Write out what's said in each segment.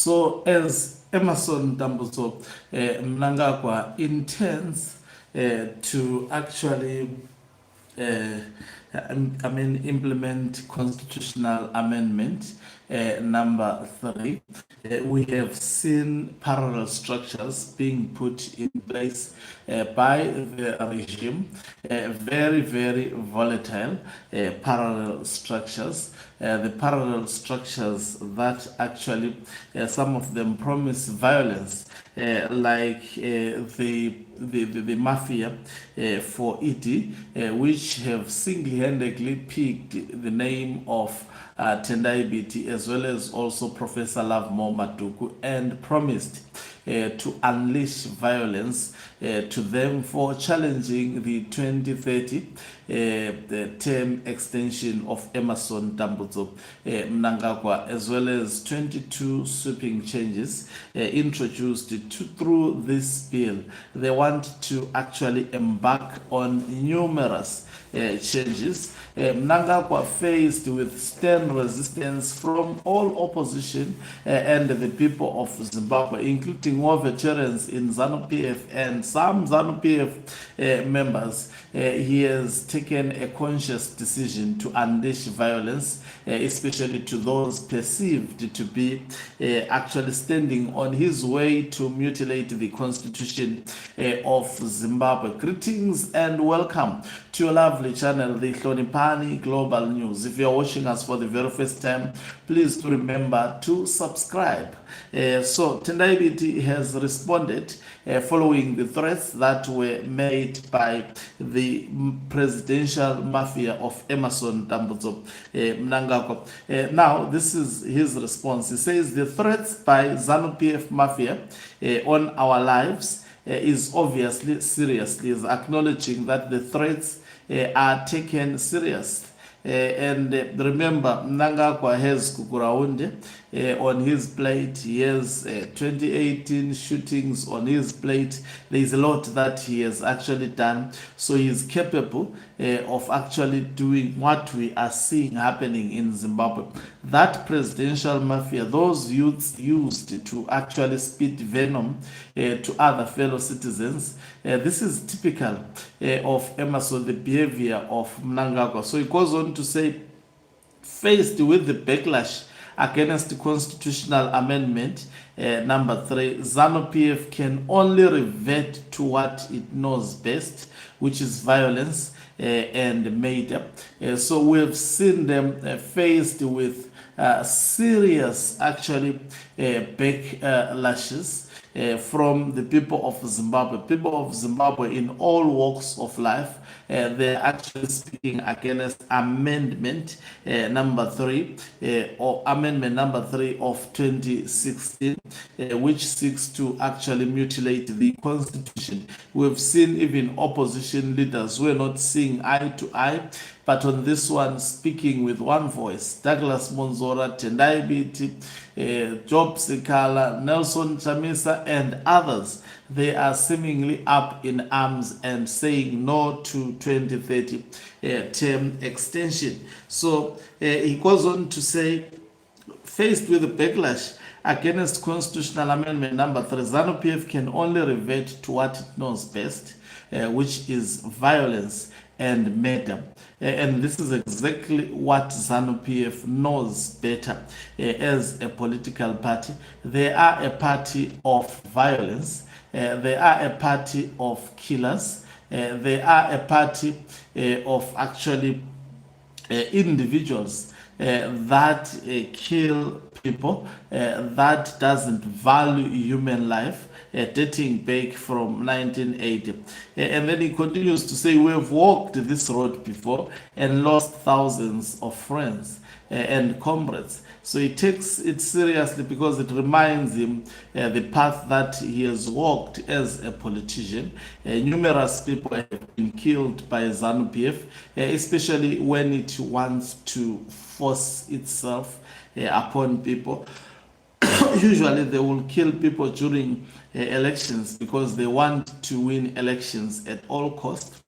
So as Emerson Dambuzo Mnangagwa intends to actually implement constitutional amendment number 3. We have seen parallel structures being put in place by the regime, very, very volatile parallel structures. The parallel structures that actually some of them promise violence, like the Mafia for ED, which have single-handedly picked the name of Tendai Biti, as well as also Professor Lovemore Matuku, and promised to unleash violence to them for challenging the 2030 the term extension of Emerson Dambuzo Mnangagwa, as well as 22 sweeping changes introduced through this bill. They want to actually embark on numerous changes. Mnangagwa faced with stern resistance from all opposition and the people of Zimbabwe, including war veterans in ZANU-PF and some ZANU-PF members. He has taken a conscious decision to unleash violence, especially to those perceived to be actually standing on his way to mutilate the constitution of Zimbabwe. Greetings and welcome to your lovely channel, the Hlonipani Global News. If you're watching us for the very first time, please do remember to subscribe. So Tendai Biti has responded following the threats that were made by the presidential mafia of Emerson Dambuzo Mnangagwa. Now, this is his response. He says the threats by ZANU-PF mafia on our lives is obviously seriously, is acknowledging that the threats are taken serious. And remember, Mnangagwa has Kukuraunde on his plate. He has 2018 shootings on his plate. There is a lot that he has actually done. So he is capable of actually doing what we are seeing happening in Zimbabwe. That presidential mafia, those youths used to actually spit venom to other fellow citizens. This is typical of Emerson, the behavior of Mnangagwa. So he goes on to say, faced with the backlash against the constitutional amendment number 3, ZANU-PF can only revert to what it knows best, which is violence and made up. So we've seen them faced with serious actually backlashes from the people of Zimbabwe. People of Zimbabwe in all walks of life, they're actually speaking against amendment number 3 or amendment number 3 of 2016, which seeks to actually mutilate the constitution. We've seen even opposition leaders who are not seeing eye to eye, but on this one speaking with one voice. Douglas Monzora, Tendai Biti, Job Sikala, Nelson Chamisa, and others, they are seemingly up in arms and saying no to 2030 term extension. So he goes on to say, faced with the backlash against constitutional amendment number 3, ZANU-PF can only revert to what it knows best, which is violence and murder. And this is exactly what ZANU-PF knows better as a political party. They are a party of violence. They are a party of killers. They are a party of actually individuals that kill people, that doesn't value human life, dating back from 1980. And then he continues to say, we have walked this road before and lost thousands of friends and comrades. So he takes it seriously because it reminds him the path that he has walked as a politician. Numerous people have been killed by ZANU-PF, especially when it wants to force itself upon people. Usually they will kill people during elections because they want to win elections at all costs.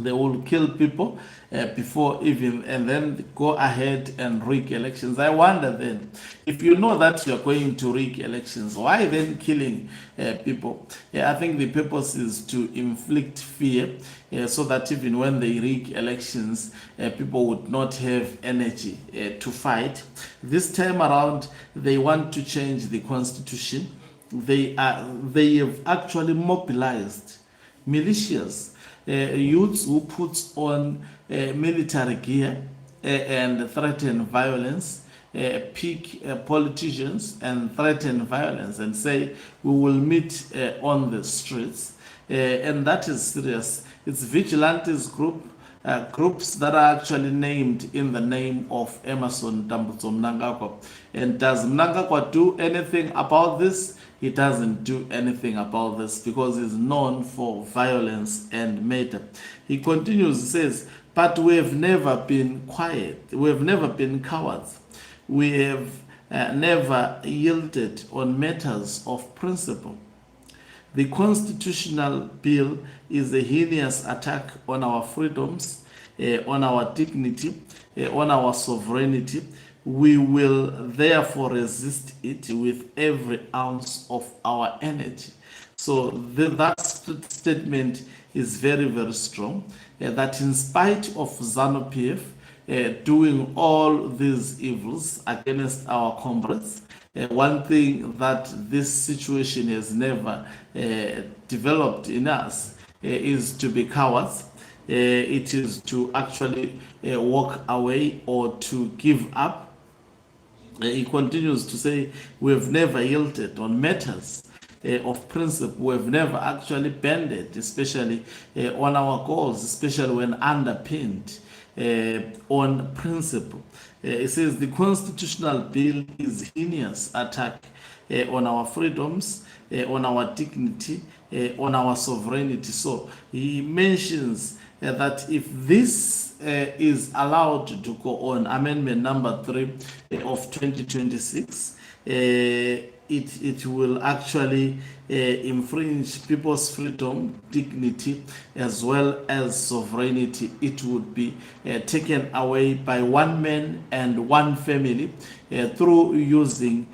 They will kill people before even, and then go ahead and rig elections. I wonder then, if you know that you're going to rig elections, why then killing people? I think the purpose is to inflict fear so that even when they rig elections, people would not have energy to fight. This time around, they want to change the constitution. They have actually mobilized militias, youths who puts on military gear and threaten violence, pick politicians and threaten violence and say we will meet on the streets, and that is serious. It's vigilantes groups that are actually named in the name of Emerson Tambutso Mnangagwa. And does Mnangagwa do anything about this? He doesn't do anything about this because he's known for violence and murder. He continues, he says, but we have never been quiet. We have never been cowards. We have never yielded on matters of principle. The constitutional bill is a heinous attack on our freedoms, on our dignity, on our sovereignty. We will therefore resist it with every ounce of our energy. So that statement is very, very strong, that in spite of ZANU-PF doing all these evils against our comrades, one thing that this situation has never developed in us is to be cowards. It is to actually walk away or to give up. He continues to say, we have never yielded on matters of principle. We have never actually bended, especially on our goals, especially when underpinned on principle. It says the constitutional bill is heinous attack on our freedoms, on our dignity, on our sovereignty. So he mentions that if this is allowed to go on, amendment number 3 of 2026, it will actually infringe people's freedom, dignity, as well as sovereignty. It would be taken away by one man and one family through using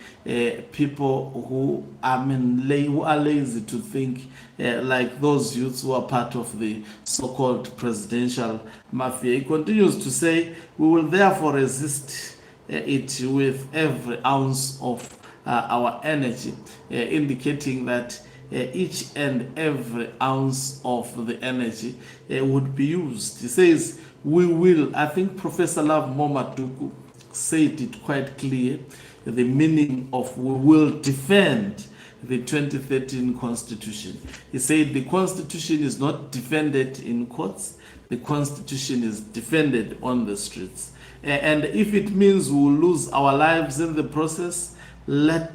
people who are lazy to think, like those youths who are part of the so-called presidential mafia. He continues to say, we will therefore resist it with every ounce of our energy, indicating that each and every ounce of the energy would be used. He says, we will, I think Professor Love Momaduku said it quite clear, the meaning of we will defend the 2013 Constitution. He said the Constitution is not defended in courts, the Constitution is defended on the streets. And if it means we will lose our lives in the process, let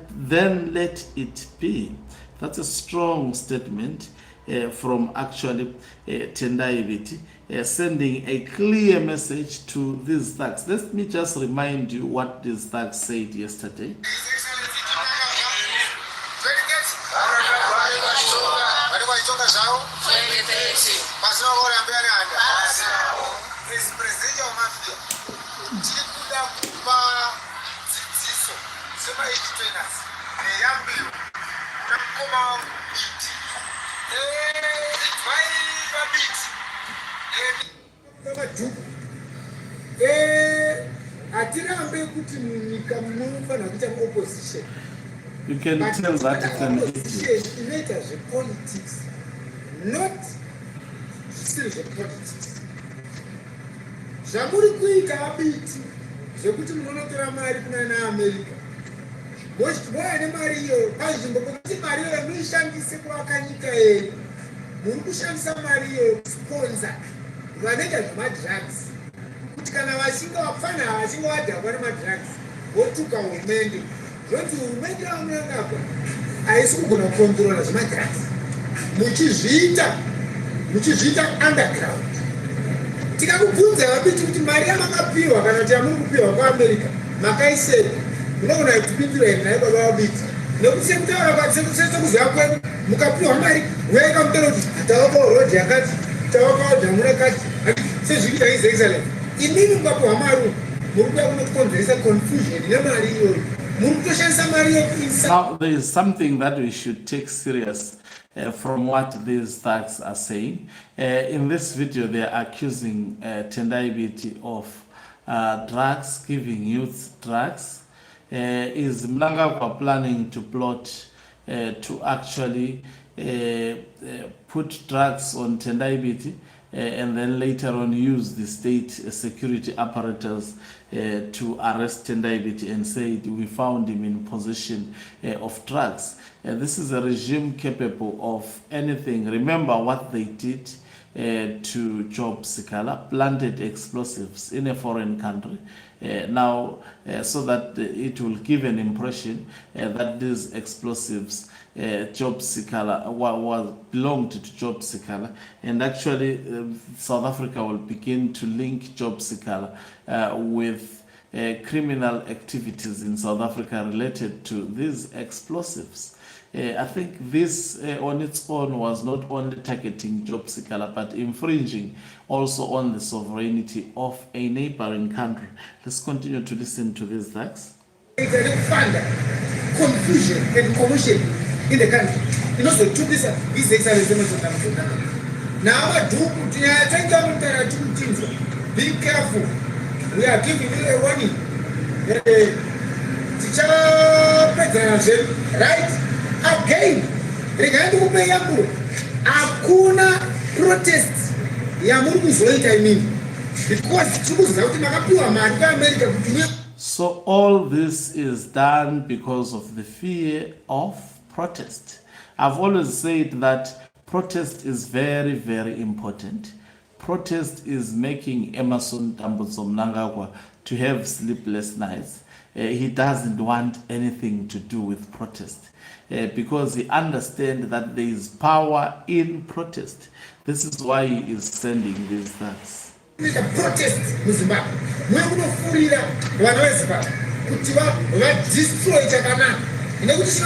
it be. That's a strong statement from actually Tendai Biti, sending a clear message to these thugs. Let me just remind you what these thugs said yesterday. You can tell that it's an opposition matters of politics, not still politics. Zamuri kuita Biti, zekuti munotora mari kuna America. Mwana mari yo, panzvimbo kuti mari yo muishandise kwakanyika yedu. Muri kushandisa mari yo sponsor vanoita zvemadrugs. Kuti kana vachinga vafana vachinga vadhakwa nemadrugs, votuka hurumende. Zvoti hurumende yaMnangagwa haisi kugona kukontrola zvemadrugs. Muchizviita underground. Tikakubvunza Vabiti kuti mari yamakapiwa kana kuti yamuri kupiwa kwaAmerica makaisei, unogona kutipindura here naye baba Vabiti. Nekuti sekutaura kwati sekuseso kuziva kwedu mukapiwa mari uyai kamutero kuti tavapawo rodhi yakati tawakaodha munakati sezvikuita his excellence inini mukapohamaru muri kuda kunokonzeresa confusion nemari iyoyo muri kutoshandisa mari yokuisa. Now, there is something that we should take serious from what these thugs are saying. In this video, they are accusing Tendai Biti of drugs, giving youth drugs. Is Mnangagwa planning to plot to actually put drugs on Tendai Biti and then later on use the state security apparatus to arrest Tendai Biti and say we found him in possession of drugs? This is a regime capable of anything. Remember what they did to Job Sikala, planted explosives in a foreign country. So that it will give an impression that these explosives Job Sikala belonged to Job Sikala, and actually South Africa will begin to link Job Sikala with criminal activities in South Africa related to these explosives. I think this on its own was not only targeting Job Sikala but infringing also on the sovereignty of a neighboring country. Let's continue to listen to these facts. Confusion and commotion in the country. You know, so to this excellence. Now, be careful. We are giving you a warning. Right? Again, regarding Upeyamu, Akuna protest. So all this is done because of the fear of protest. I've always said that protest is very, very important. Protest is making Emerson Tambuzo Mnangagwa to have sleepless nights. He doesn't want anything to do with protest because he understands that there is power in protest. This is why he is sending these things. Protest Zimbabwe. Destroy Japan. It's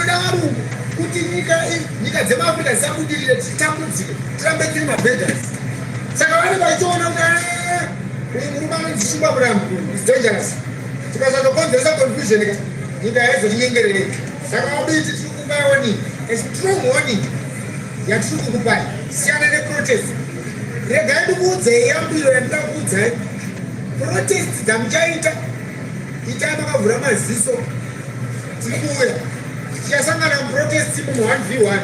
dangerous. Because of the confusion, a strong warning. You have to buy. See protest. Protest damjaita itama maziso tikuya chasangana protest mu 1v1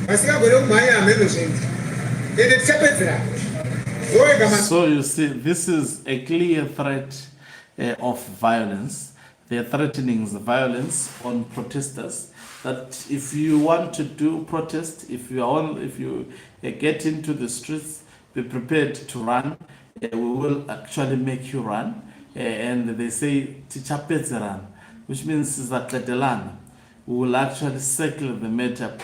asingagone kumhanya ameno So you see, this is a clear threat of violence. They are threatening the violence on protesters. That if you want to do protest, if you get into the streets, be prepared to run. We will actually make you run. And they say tichapetzeran, which means that we will actually circle the matter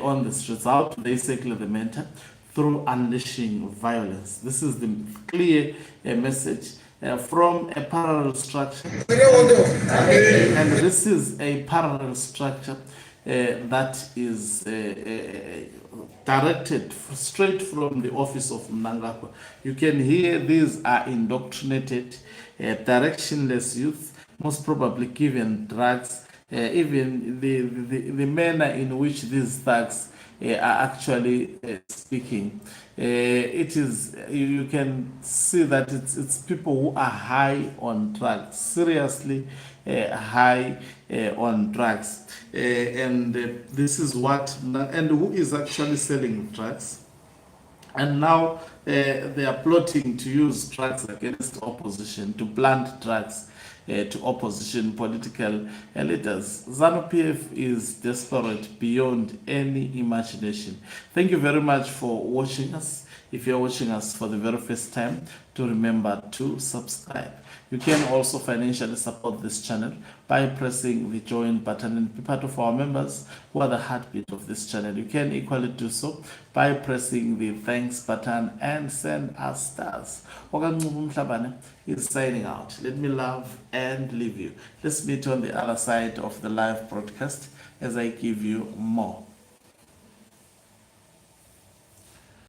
on the streets. How do they circle the matter? Through unleashing violence. This is the clear message from a parallel structure. And this is a parallel structure that is directed straight from the office of Mnangagwa. You can hear these are indoctrinated, directionless youth, most probably given drugs. Even the manner in which these thugs are actually speaking, it is, you can see that it's people who are high on drugs, seriously high on drugs. And this is what, and who is actually selling drugs. And now they are plotting to use drugs against opposition, to plant drugs to opposition political leaders. ZANU-PF is desperate beyond any imagination. Thank you very much for watching us. If you're watching us for the very first time, do remember to subscribe. You can also financially support this channel by pressing the join button and be part of our members who are the heartbeat of this channel. You can equally do so by pressing the thanks button and send us stars. Okancubu Mhlabane is signing out. Let me love and leave you. Let's meet on the other side of the live broadcast as I give you more.